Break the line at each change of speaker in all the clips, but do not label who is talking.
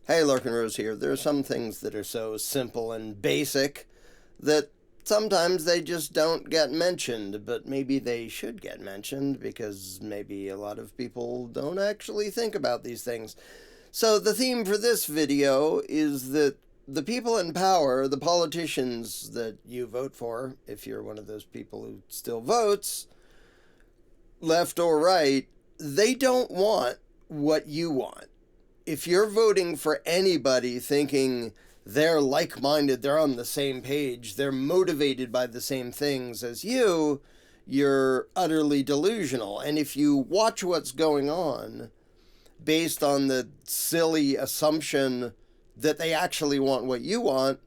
Hey, Larken Rose here. There are some things that are so simple and basic that sometimes they just don't get mentioned, but maybe they should get mentioned because maybe a lot of people don't actually think about these things. So the theme for this video is that the people in power, the politicians that you vote for, if you're one of those people who still votes, left or right, they don't want what you want. If you're voting for anybody thinking they're like-minded, they're on the same page, they're motivated by the same things as you, you're utterly delusional. And if you watch what's going on based on the silly assumption that they actually want what you want,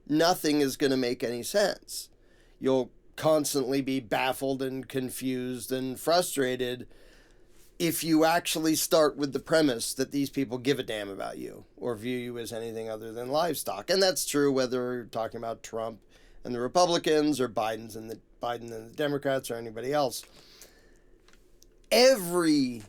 nothing is going to make any sense. You'll constantly be baffled and confused and frustrated if you actually start with the premise that these people give a damn about you or view you as anything other than livestock. And that's true whether you're talking about Trump and the Republicans or Biden and the Democrats or anybody else. Every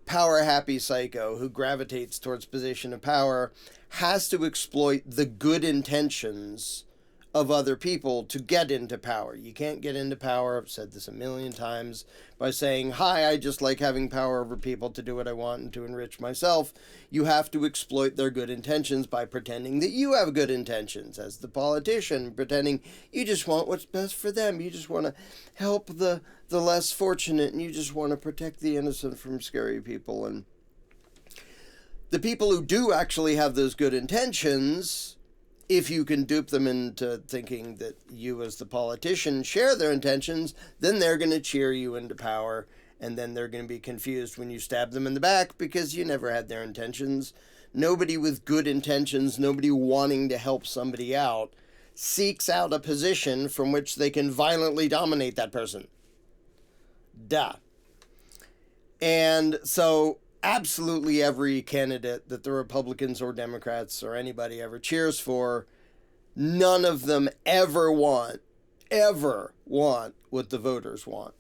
power-happy psycho who gravitates towards position of power has to exploit the good intentions of other people to get into power. You can't get into power, I've said this a million times, by saying, hi, I just like having power over people to do what I want and to enrich myself. You have to exploit their good intentions by pretending that you have good intentions, as the politician, pretending you just want what's best for them. You just want to help the less fortunate, and you just want to protect the innocent from scary people. And the people who do actually have those good intentions, if you can dupe them into thinking that you as the politician share their intentions, then they're going to cheer you into power, and then they're going to be confused when you stab them in the back because you never had their intentions. Nobody with good intentions, nobody wanting to help somebody out, seeks out a position from which they can violently dominate that person. Duh. And so absolutely every candidate that the Republicans or Democrats or anybody ever cheers for, none of them ever want what the voters want.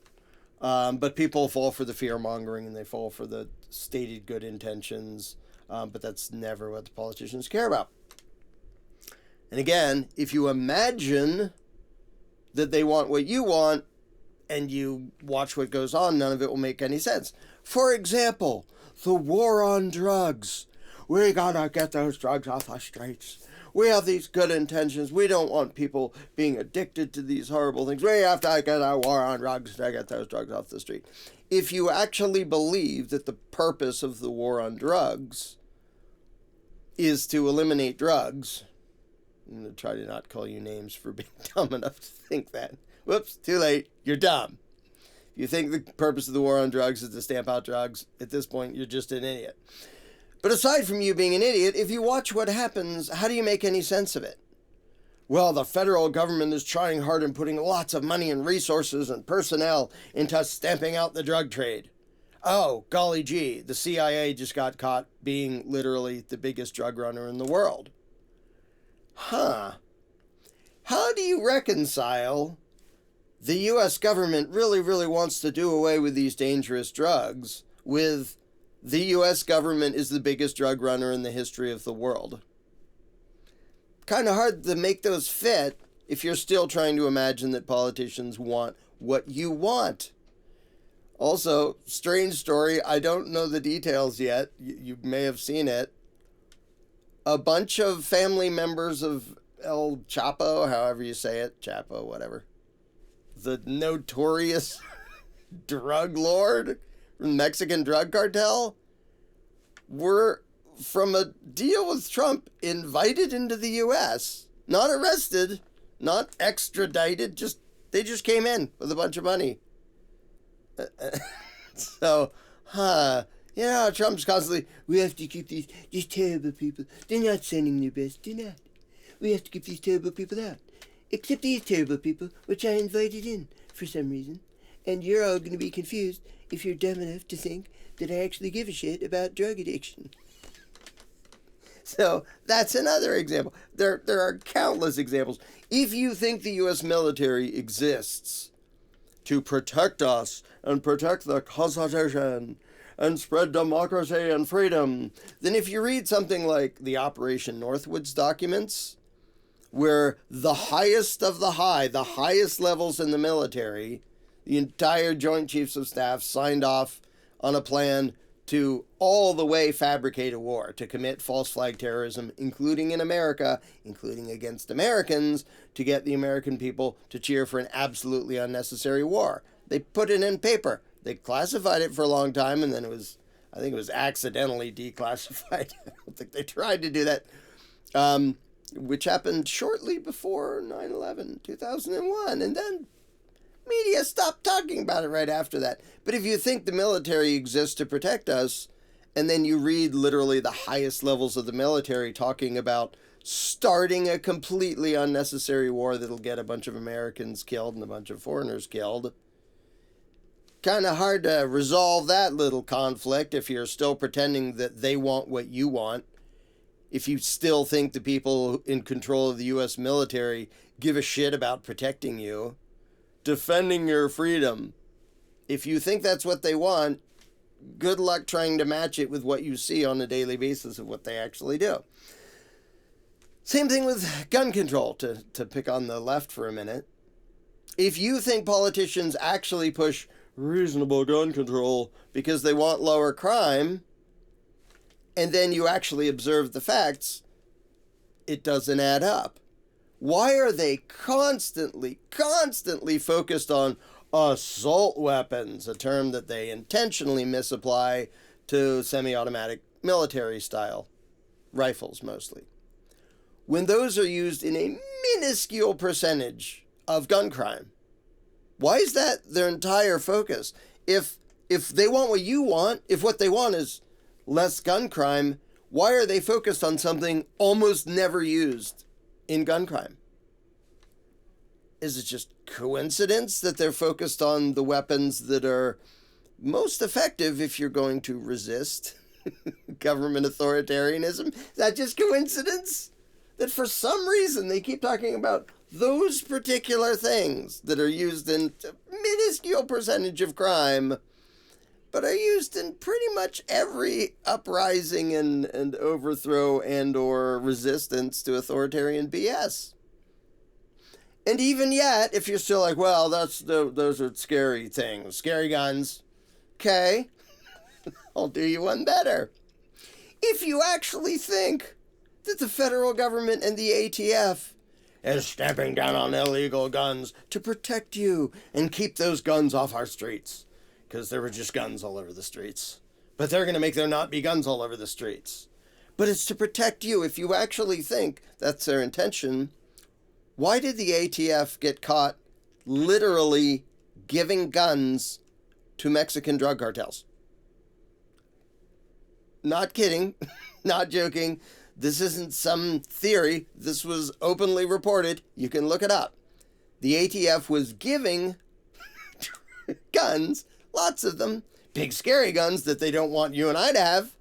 But people fall for the fear-mongering and they fall for the stated good intentions, but that's never what the politicians care about. And again, if you imagine that they want what you want and you watch what goes on, none of it will make any sense. For example, the war on drugs. We gotta get those drugs off the streets. We have these good intentions. We don't want people being addicted to these horrible things. We have to get a war on drugs to get those drugs off the street. If you actually believe that the purpose of the war on drugs is to eliminate drugs, I'm going to try to not call you names for being dumb enough to think that. Whoops, too late. You're dumb. You think the purpose of the war on drugs is to stamp out drugs, at this point, you're just an idiot. But aside from you being an idiot, if you watch what happens, how do you make any sense of it? Well, the federal government is trying hard and putting lots of money and resources and personnel into stamping out the drug trade. Oh, golly gee, the CIA just got caught being literally the biggest drug runner in the world. Huh. How do you reconcile the U.S. government really wants to do away with these dangerous drugs with the U.S. government is the biggest drug runner in the history of the world? Kind of hard to make those fit if you're still trying to imagine that politicians want what you want. Also, strange story, I don't know the details yet. You may have seen it. A bunch of family members of El Chapo, however you say it, Chapo, whatever, the notorious drug lord from the Mexican drug cartel, were, from a deal with Trump, invited into the U.S., not arrested, not extradited, they just came in with a bunch of money. So, Trump's constantly, we have to keep these terrible people. They're not sending their best, they're not. We have to keep these terrible people out. Except these terrible people, which I invited in for some reason. And you're all going to be confused if you're dumb enough to think that I actually give a shit about drug addiction. So that's another example. There are countless examples. If you think the U.S. military exists to protect us and protect the Constitution and spread democracy and freedom, then if you read something like the Operation Northwoods documents, where the highest of the highest levels in the military, the entire Joint Chiefs of Staff signed off on a plan to all the way fabricate a war, to commit false flag terrorism, including in America, including against Americans, to get the American people to cheer for an absolutely unnecessary war. They put it in paper. They classified it for a long time, and then I think it was accidentally declassified. I don't think they tried to do that. Which happened shortly before 9/11, 2001, and then media stopped talking about it right after that. But if you think the military exists to protect us, and then you read literally the highest levels of the military talking about starting a completely unnecessary war that'll get a bunch of Americans killed and a bunch of foreigners killed, kind of hard to resolve that little conflict if you're still pretending that they want what you want. If you still think the people in control of the U.S. military give a shit about protecting you, defending your freedom. If you think that's what they want, good luck trying to match it with what you see on a daily basis of what they actually do. Same thing with gun control, to pick on the left for a minute. If you think politicians actually push reasonable gun control because they want lower crime, and then you actually observe the facts, it doesn't add up. Why are they constantly focused on assault weapons, a term that they intentionally misapply to semi-automatic military-style rifles mostly, when those are used in a minuscule percentage of gun crime? Why is that their entire focus? If they want what you want, if what they want is less gun crime, why are they focused on something almost never used in gun crime? Is it just coincidence that they're focused on the weapons that are most effective if you're going to resist government authoritarianism? Is that just coincidence? That for some reason they keep talking about those particular things that are used in a minuscule percentage of crime, but are used in pretty much every uprising and overthrow and or resistance to authoritarian BS. And even yet, if you're still like, well, those are scary things, scary guns, okay, I'll do you one better. If you actually think that the federal government and the ATF is stamping down on illegal guns to protect you and keep those guns off our streets, because there were just guns all over the streets. But they're going to make there not be guns all over the streets. But it's to protect you. If you actually think that's their intention, why did the ATF get caught literally giving guns to Mexican drug cartels? Not kidding. Not joking. This isn't some theory. This was openly reported. You can look it up. The ATF was giving guns, lots of them, big scary guns that they don't want you and I to have,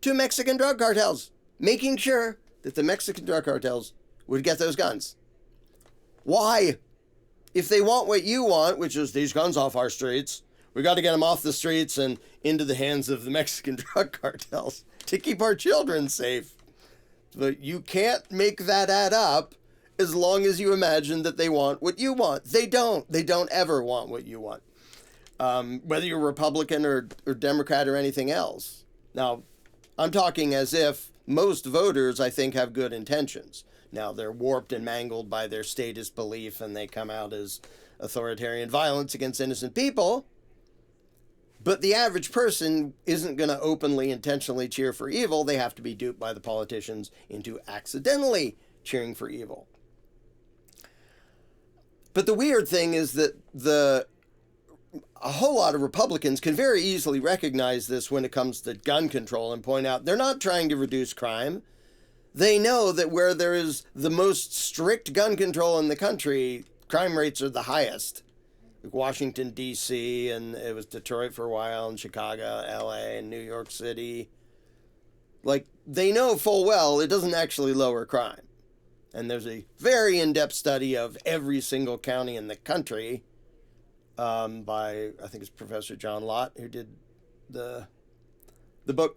to Mexican drug cartels, making sure that the Mexican drug cartels would get those guns. Why? If they want what you want, which is these guns off our streets, we got to get them off the streets and into the hands of the Mexican drug cartels to keep our children safe. But you can't make that add up as long as you imagine that they want what you want. They don't. They don't ever want what you want. Whether you're Republican or Democrat or anything else. Now, I'm talking as if most voters, I think, have good intentions. Now, they're warped and mangled by their statist belief, and they come out as authoritarian violence against innocent people. But the average person isn't going to openly, intentionally cheer for evil. They have to be duped by the politicians into accidentally cheering for evil. But the weird thing is that a whole lot of Republicans can very easily recognize this when it comes to gun control and point out they're not trying to reduce crime. They know that where there is the most strict gun control in the country, crime rates are the highest. Like Washington, D.C., and it was Detroit for a while, and Chicago, L.A., and New York City. Like, they know full well it doesn't actually lower crime. And there's a very in-depth study of every single county in the country by, I think it's Professor John Lott, who did the book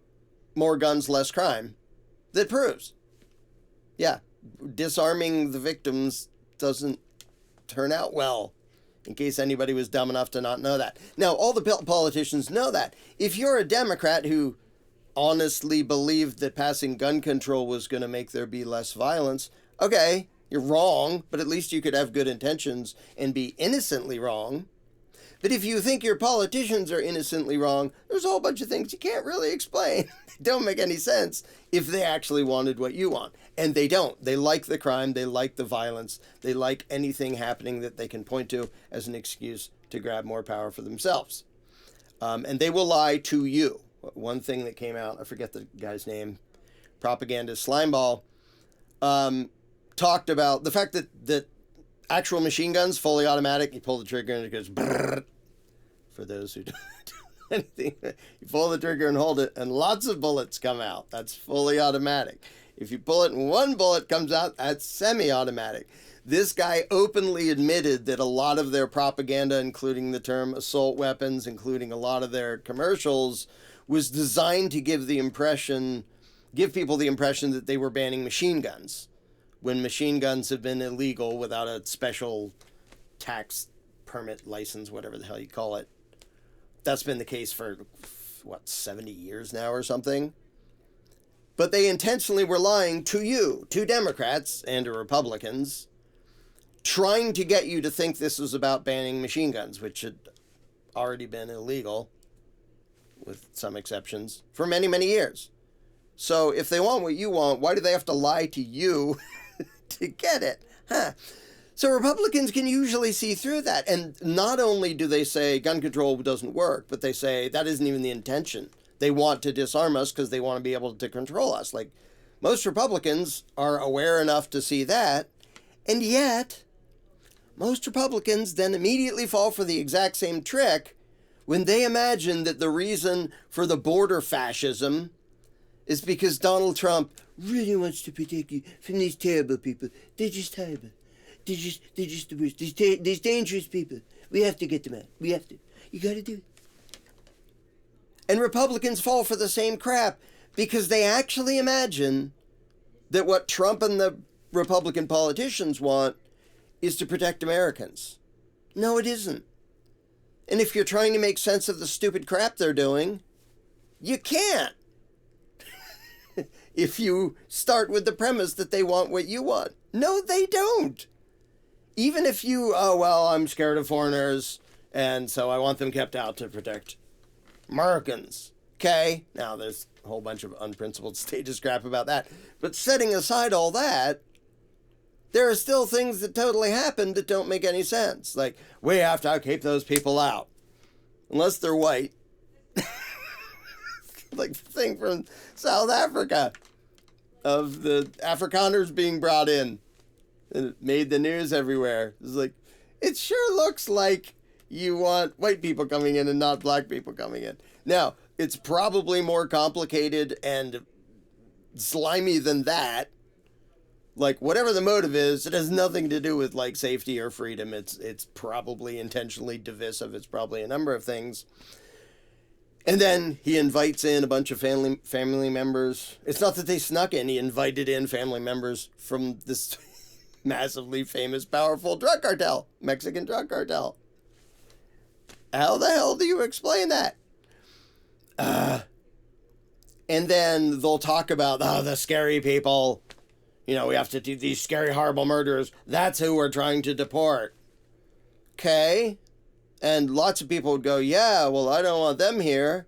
More Guns, Less Crime that proves, yeah, disarming the victims doesn't turn out well, in case anybody was dumb enough to not know that. Now, all the politicians know that. If you're a Democrat who honestly believed that passing gun control was going to make there be less violence, okay, you're wrong, but at least you could have good intentions and be innocently wrong. But if you think your politicians are innocently wrong, there's a whole bunch of things you can't really explain. They don't make any sense if they actually wanted what you want. And they don't. They like the crime. They like the violence. They like anything happening that they can point to as an excuse to grab more power for themselves. And they will lie to you. One thing that came out, I forget the guy's name, propagandist Slimeball, talked about the fact that actual machine guns, fully automatic, you pull the trigger and it goes brrr. For those who don't do anything, you pull the trigger and hold it and lots of bullets come out. That's fully automatic. If you pull it and one bullet comes out, that's semi-automatic. This guy openly admitted that a lot of their propaganda, including the term assault weapons, including a lot of their commercials, was designed to give people the impression that they were banning machine guns, when machine guns have been illegal without a special tax permit license, whatever the hell you call it. That's been the case for, 70 years now or something? But they intentionally were lying to you, to Democrats and to Republicans, trying to get you to think this was about banning machine guns, which had already been illegal, with some exceptions, for many, many years. So if they want what you want, why do they have to lie to you to get it? So Republicans can usually see through that. And not only do they say gun control doesn't work, but they say that isn't even the intention. They want to disarm us because they want to be able to control us. Like, most Republicans are aware enough to see that. And yet, most Republicans then immediately fall for the exact same trick when they imagine that the reason for the border fascism is because Donald Trump really wants to protect you from these terrible people. They're just terrible. They're just the worst. These dangerous people. We have to get them out. We have to. You got to do it. And Republicans fall for the same crap because they actually imagine that what Trump and the Republican politicians want is to protect Americans. No, it isn't. And if you're trying to make sense of the stupid crap they're doing, you can't. If you start with the premise that they want what you want. No, they don't. Even if you, I'm scared of foreigners, and so I want them kept out to protect Americans. Okay? Now, there's a whole bunch of unprincipled status crap about that. But setting aside all that, there are still things that totally happen that don't make any sense. Like, we have to keep those people out. Unless they're white. Like the thing from South Africa of the Afrikaners being brought in. And it made the news everywhere. It's like, it sure looks like you want white people coming in and not black people coming in. Now, it's probably more complicated and slimy than that. Like, whatever the motive is, it has nothing to do with, like, safety or freedom. It's probably intentionally divisive. It's probably a number of things. And then he invites in a bunch of family members. It's not that they snuck in. He invited in family members from this massively famous, powerful drug cartel, Mexican drug cartel. How the hell do you explain that? And then they'll talk about, the scary people. We have to do these scary, horrible murderers. That's who we're trying to deport. Okay. And lots of people would go, yeah, well, I don't want them here.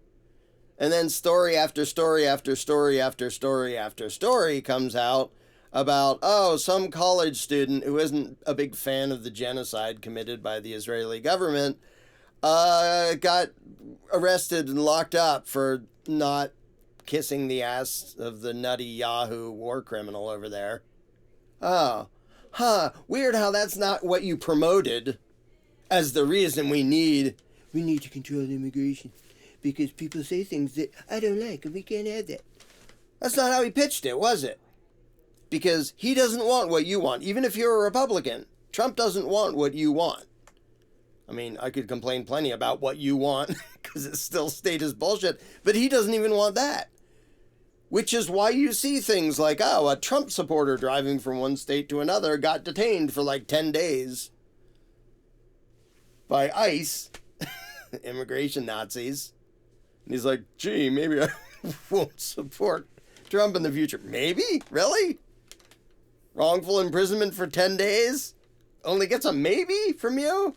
And then story after story after story after story after story comes out about, some college student who isn't a big fan of the genocide committed by the Israeli government got arrested and locked up for not kissing the ass of the nutty Yahoo war criminal over there. Weird how that's not what you promoted as the reason we need to control immigration because people say things that I don't like and we can't have that. That's not how he pitched it, was it? Because he doesn't want what you want. Even if you're a Republican, Trump doesn't want what you want. I mean, I could complain plenty about what you want because it's still status bullshit, but he doesn't even want that. Which is why you see things like, oh, a Trump supporter driving from one state to another got detained for like 10 days by ICE, immigration Nazis. And he's like, gee, maybe I won't support Trump in the future. Maybe? Really? Wrongful imprisonment for 10 days? Only gets a maybe from you?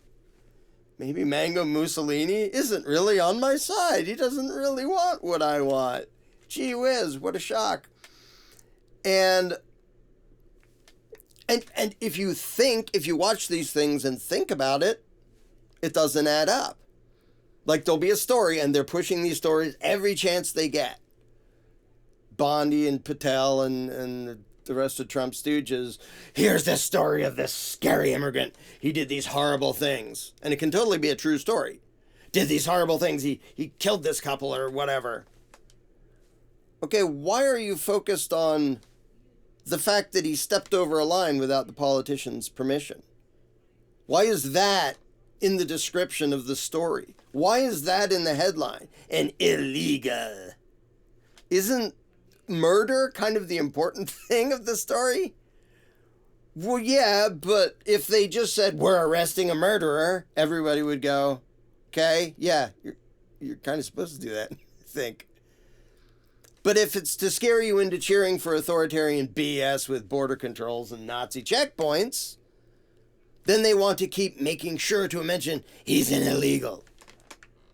Maybe Mango Mussolini isn't really on my side. He doesn't really want what I want. Gee whiz, what a shock. And if you watch these things and think about it, it doesn't add up. Like, there'll be a story, and they're pushing these stories every chance they get. Bondi and Patel and the rest of Trump's stooges. Here's the story of this scary immigrant. He did these horrible things. And it can totally be a true story. Did these horrible things. He killed this couple or whatever. Okay, why are you focused on the fact that he stepped over a line without the politician's permission? Why is that in the description of the story? Why is that in the headline? An illegal. Isn't murder kind of the important thing of the story? Well, yeah, but if they just said, we're arresting a murderer, everybody would go, okay, yeah, you're kind of supposed to do that, I think. But if it's to scare you into cheering for authoritarian BS with border controls and Nazi checkpoints, then they want to keep making sure to mention he's an illegal.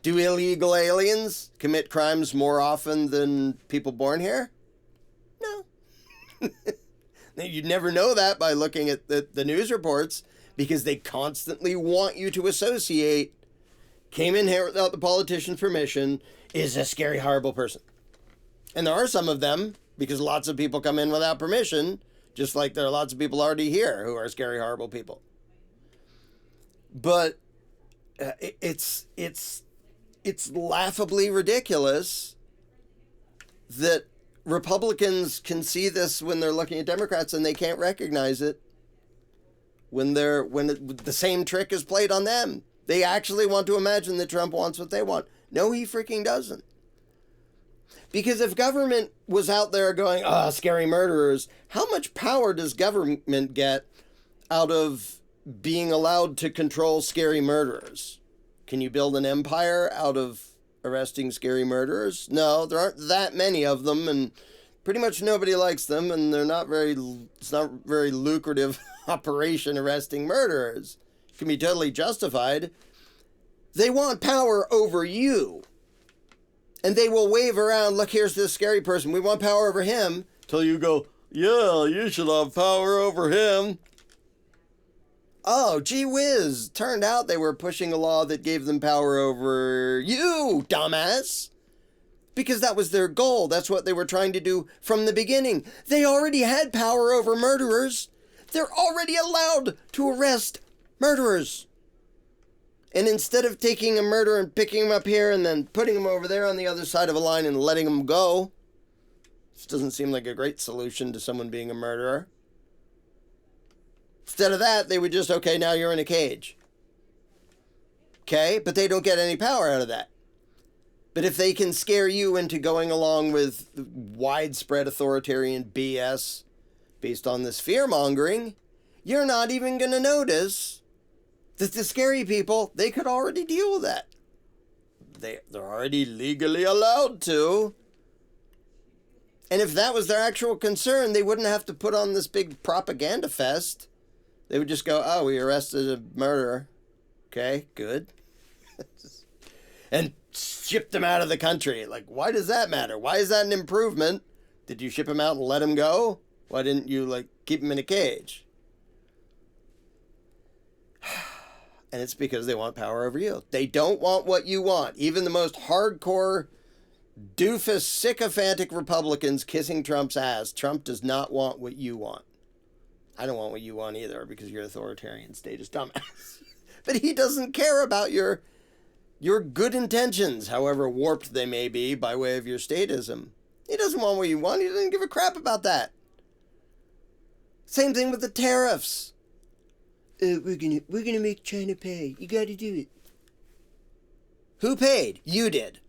Do illegal aliens commit crimes more often than people born here? No. You'd never know that by looking at the news reports, because they constantly want you to associate came in here without the politician's permission is a scary, horrible person. And there are some of them, because lots of people come in without permission, just like there are lots of people already here who are scary, horrible people. But it's laughably ridiculous that Republicans can see this when they're looking at Democrats and they can't recognize it when the same trick is played on them. They actually want to imagine that Trump wants what they want. No, he freaking doesn't. Because if government was out there going, scary murderers, how much power does government get out of being allowed to control scary murderers? Can you build an empire out of arresting scary murderers? No, there aren't that many of them, and pretty much nobody likes them, and it's not very lucrative operation arresting murderers. It can be totally justified. They want power over you. And they will wave around, look, here's this scary person. We want power over him. Till you go, yeah, you should have power over him. Oh, gee whiz. Turned out they were pushing a law that gave them power over you, dumbass. Because that was their goal. That's what they were trying to do from the beginning. They already had power over murderers. They're already allowed to arrest murderers. And instead of taking a murderer and picking him up here and then putting him over there on the other side of a line and letting him go, this doesn't seem like a great solution to someone being a murderer. Instead of that, they would just, okay, now you're in a cage. Okay, but they don't get any power out of that. But if they can scare you into going along with widespread authoritarian BS based on this fear-mongering, you're not even going to notice that the scary people, they could already deal with that. They're already legally allowed to. And if that was their actual concern, they wouldn't have to put on this big propaganda fest. They would just go, we arrested a murderer. Okay, good. And shipped him out of the country. Like, why does that matter? Why is that an improvement? Did you ship him out and let him go? Why didn't you, keep him in a cage? And it's because they want power over you. They don't want what you want. Even the most hardcore, doofus, sycophantic Republicans kissing Trump's ass. Trump does not want what you want. I don't want what you want either, because you're authoritarian statist dumbass. But he doesn't care about your good intentions, however warped they may be by way of your statism. He doesn't want what you want. He doesn't give a crap about that. Same thing with the tariffs. we're gonna make China pay. You got to do it. Who paid? You did.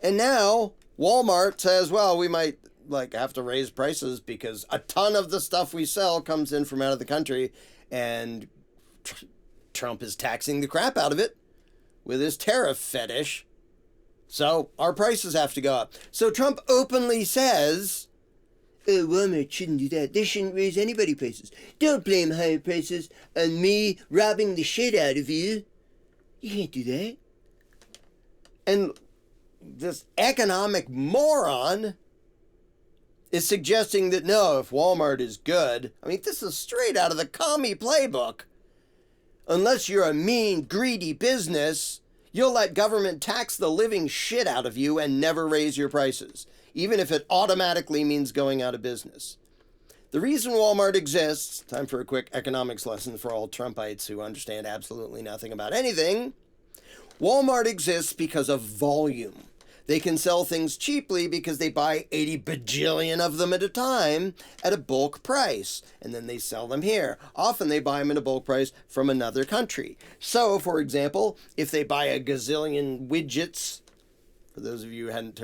And now Walmart says, well, we might have to raise prices because a ton of the stuff we sell comes in from out of the country, and Trump is taxing the crap out of it with his tariff fetish. So our prices have to go up. So Trump openly says, Walmart shouldn't do that. They shouldn't raise anybody's prices. Don't blame higher prices on me robbing the shit out of you. You can't do that. And this economic moron is suggesting that no, if Walmart is good, I mean, this is straight out of the commie playbook. Unless you're a mean, greedy business, you'll let government tax the living shit out of you and never raise your prices, even if it automatically means going out of business. The reason Walmart exists, time for a quick economics lesson for all Trumpites who understand absolutely nothing about anything. Walmart exists because of volume. They can sell things cheaply because they buy 80 bajillion of them at a time at a bulk price, and then they sell them here. Often they buy them at a bulk price from another country. So, for example, if they buy a gazillion widgets, for those of you who hadn't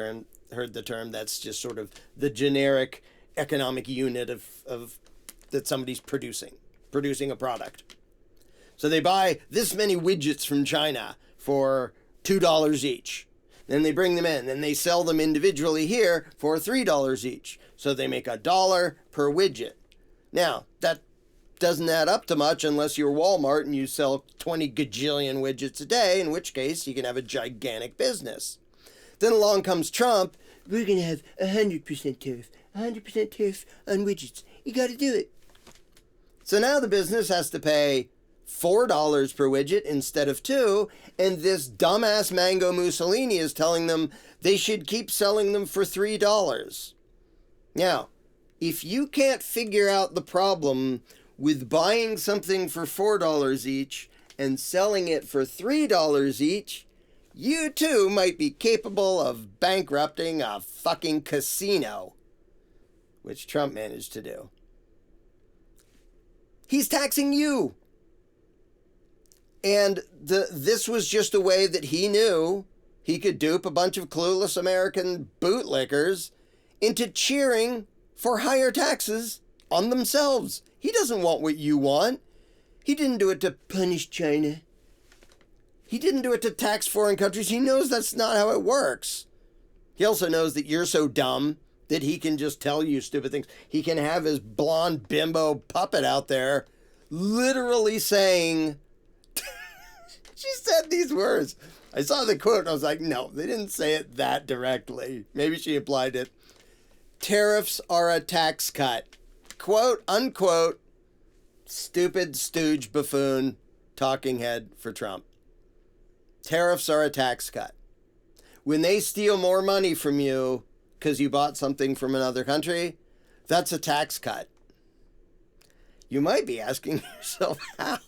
heard the term, that's just sort of the generic economic unit of that somebody's producing a product. So they buy this many widgets from China for $2 each. Then they bring them in, then they sell them individually here for $3 each. So they make $1 per widget. Now, that doesn't add up to much unless you're Walmart and you sell 20 gajillion widgets a day, in which case you can have a gigantic business. Then along comes Trump. We're going to have 100% tariff. 100% tariff on widgets. You got to do it. So now the business has to pay $4 per widget instead of $2, and this dumbass Mango Mussolini is telling them they should keep selling them for $3. Now, if you can't figure out the problem with buying something for $4 each and selling it for $3 each, you too might be capable of bankrupting a fucking casino, which Trump managed to do. He's taxing you. And this was just a way that he knew he could dupe a bunch of clueless American bootlickers into cheering for higher taxes on themselves. He doesn't want what you want. He didn't do it to punish China. He didn't do it to tax foreign countries. He knows that's not how it works. He also knows that you're so dumb that he can just tell you stupid things. He can have his blonde bimbo puppet out there literally saying... She said these words. I saw the quote and I was like, no, they didn't say it that directly. Maybe she implied it. Tariffs are a tax cut. Quote, unquote, stupid stooge buffoon talking head for Trump. Tariffs are a tax cut. When they steal more money from you because you bought something from another country, that's a tax cut. You might be asking yourself how.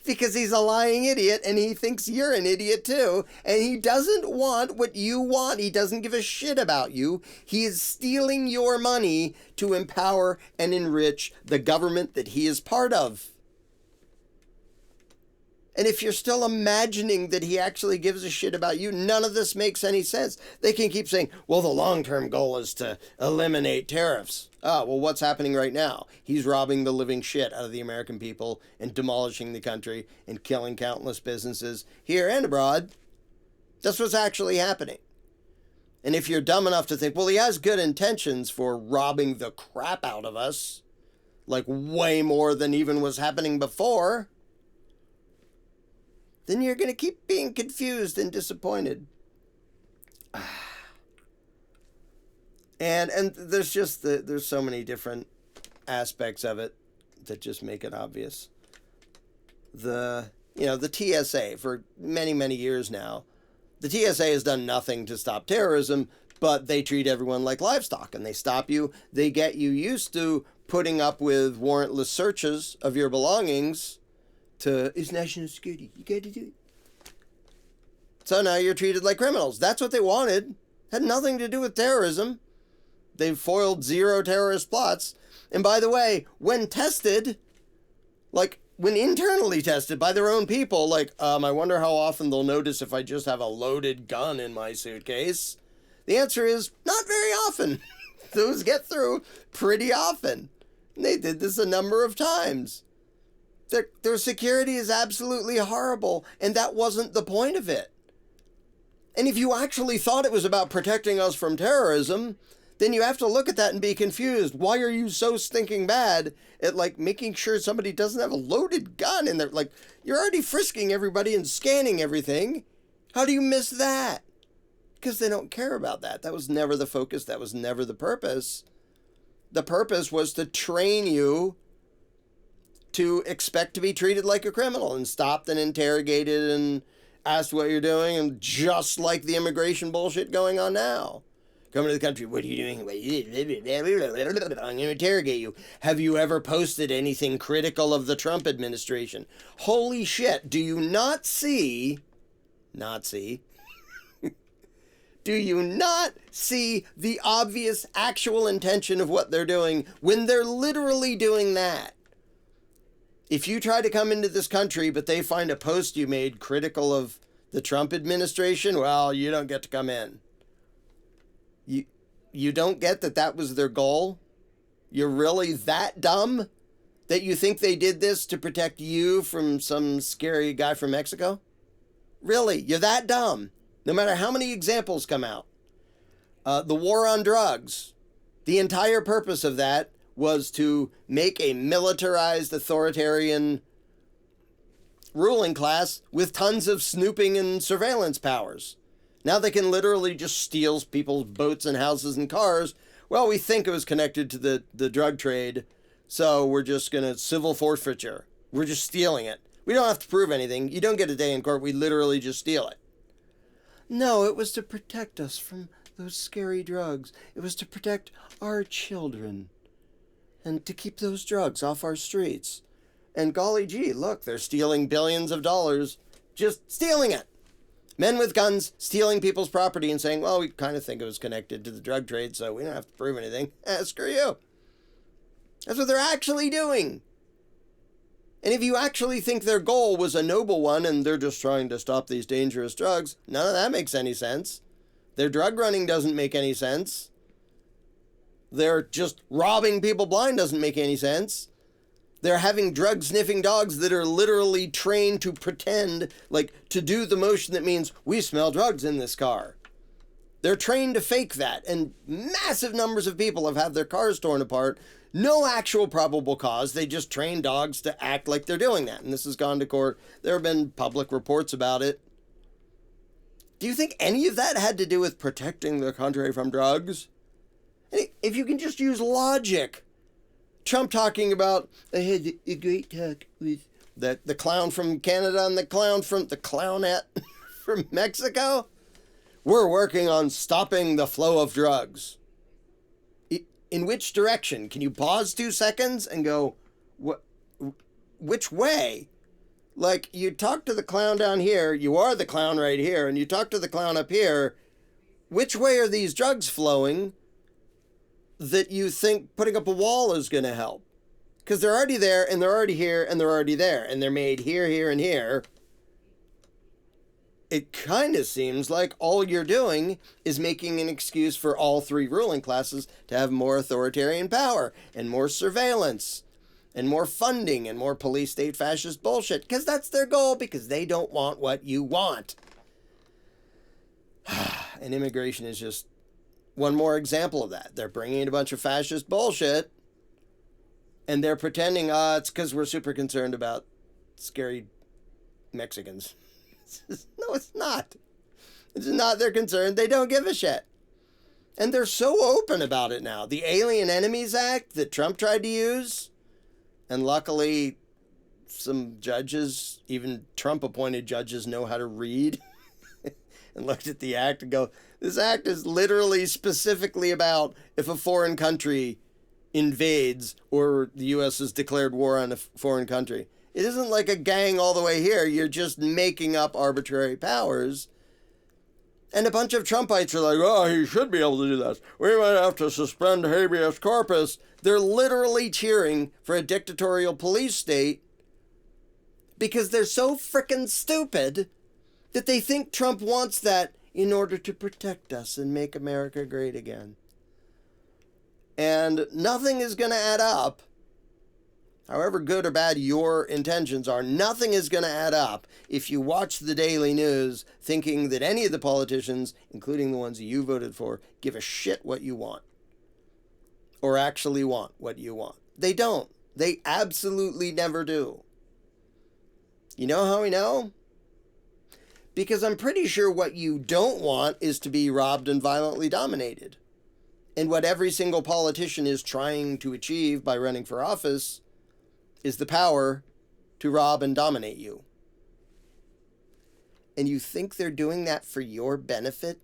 Because he's a lying idiot and he thinks you're an idiot too. And he doesn't want what you want. He doesn't give a shit about you. He is stealing your money to empower and enrich the government that he is part of. And if you're still imagining that he actually gives a shit about you, none of this makes any sense. They can keep saying, well, the long-term goal is to eliminate tariffs. Oh, well, what's happening right now? He's robbing the living shit out of the American people and demolishing the country and killing countless businesses here and abroad. That's what's actually happening. And if you're dumb enough to think, well, he has good intentions for robbing the crap out of us, like way more than even was happening before, then you're going to keep being confused and disappointed. And there's just there's so many different aspects of it that just make it obvious. The TSA, for many, many years now, the TSA has done nothing to stop terrorism, but they treat everyone like livestock, and they stop you. They get you used to putting up with warrantless searches of your belongings. It's national security. You got to do it. So now you're treated like criminals. That's what they wanted. Had nothing to do with terrorism. They've foiled 0 terrorist plots. And by the way, when tested, Like, when internally tested by their own people, like, I wonder how often they'll notice if I just have a loaded gun in my suitcase. The answer is not very often. Those get through pretty often. And they did this a number of times. Their security is absolutely horrible, and that wasn't the point of it. And if you actually thought it was about protecting us from terrorism, then you have to look at that and be confused. Why are you so stinking bad at, like, making sure somebody doesn't have a loaded gun in there? Like, you're already frisking everybody and scanning everything. How do you miss that? Because they don't care about that. That was never the focus. That was never the purpose. The purpose was to train you to expect to be treated like a criminal and stopped and interrogated and asked what you're doing, and just like the immigration bullshit going on now. Coming to the country, what are you doing? I'm going to interrogate you. Have you ever posted anything critical of the Trump administration? Holy shit, do you not see, do you not see the obvious actual intention of what they're doing when they're literally doing that? If you try to come into this country, but they find a post you made critical of the Trump administration, well, you don't get to come in. You don't get that was their goal? You're really that dumb that you think they did this to protect you from some scary guy from Mexico? Really, you're that dumb. No matter how many examples come out. The war on drugs, the entire purpose of that was to make a militarized authoritarian ruling class with tons of snooping and surveillance powers. Now they can literally just steal people's boats and houses and cars. Well, we think it was connected to the drug trade, so we're just going to civil forfeiture. We're just stealing it. We don't have to prove anything. You don't get a day in court. We literally just steal it. No, it was to protect us from those scary drugs. It was to protect our children and to keep those drugs off our streets. And golly gee, look, they're stealing billions of dollars, just stealing it. Men with guns stealing people's property and saying, well, we kind of think it was connected to the drug trade, so we don't have to prove anything. Screw you. That's what they're actually doing. And if you actually think their goal was a noble one and they're just trying to stop these dangerous drugs, none of that makes any sense. Their drug running doesn't make any sense. They're just robbing people blind doesn't make any sense. They're having drug-sniffing dogs that are literally trained to pretend, like, to do the motion that means, we smell drugs in this car. They're trained to fake that, and massive numbers of people have had their cars torn apart. No actual probable cause. They just train dogs to act like they're doing that, and this has gone to court. There have been public reports about it. Do you think any of that had to do with protecting the country from drugs? If you can just use logic. Trump talking about, I had a great talk with the clown from Canada and the clownette from Mexico. We're working on stopping the flow of drugs. In which direction? Can you pause 2 seconds and go, which way? Like, you talk to the clown down here, you are the clown right here, and you talk to the clown up here. Which way are these drugs flowing that you think putting up a wall is going to help? Because they're already there, and they're already here, and they're already there, and they're made here, here, and here. It kind of seems like all you're doing is making an excuse for all three ruling classes to have more authoritarian power, and more surveillance, and more funding, and more police state fascist bullshit, because that's their goal, because they don't want what you want. And immigration is just one more example of that. They're bringing in a bunch of fascist bullshit, and they're pretending, it's because we're super concerned about scary Mexicans. No, it's not. It's not their concern. They don't give a shit. And they're so open about it now. The Alien Enemies Act that Trump tried to use, and luckily some judges, even Trump-appointed judges, know how to read and looked at the act and go, this act is literally specifically about if a foreign country invades or the U.S. has declared war on a foreign country. It isn't like a gang all the way here. You're just making up arbitrary powers. And a bunch of Trumpites are like, he should be able to do that. We might have to suspend habeas corpus. They're literally cheering for a dictatorial police state because they're so frickin' stupid that they think Trump wants that in order to protect us and make America great again. And nothing is going to add up. However good or bad your intentions are, nothing is going to add up if you watch the daily news thinking that any of the politicians, including the ones that you voted for, give a shit what you want. Or actually want what you want. They don't. They absolutely never do. You know how we know? Because I'm pretty sure what you don't want is to be robbed and violently dominated. And what every single politician is trying to achieve by running for office is the power to rob and dominate you. And you think they're doing that for your benefit?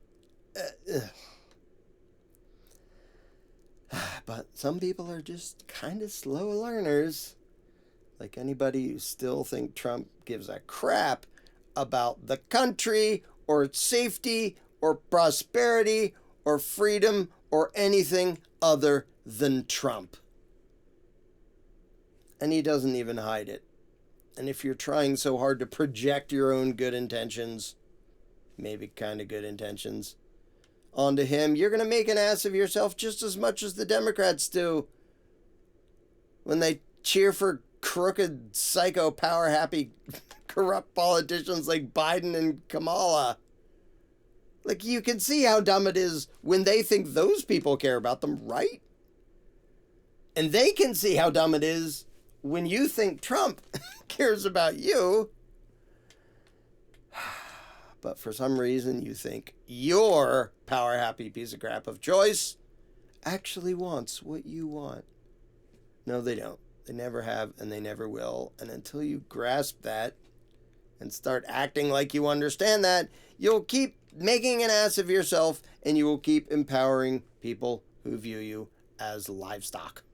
But some people are just kind of slow learners. Like anybody who still think Trump gives a crap about the country or its safety or prosperity or freedom or anything other than Trump. And he doesn't even hide it. And if you're trying so hard to project your own good intentions, maybe kind of good intentions, onto him, you're going to make an ass of yourself just as much as the Democrats do when they cheer for crooked, psycho, power-happy, corrupt politicians like Biden and Kamala. Like, you can see how dumb it is when they think those people care about them, right? And they can see how dumb it is when you think Trump cares about you. But for some reason you think your power-happy piece of crap of choice actually wants what you want. No, they don't. They never have, and they never will. And until you grasp that and start acting like you understand that, you'll keep making an ass of yourself, and you will keep empowering people who view you as livestock.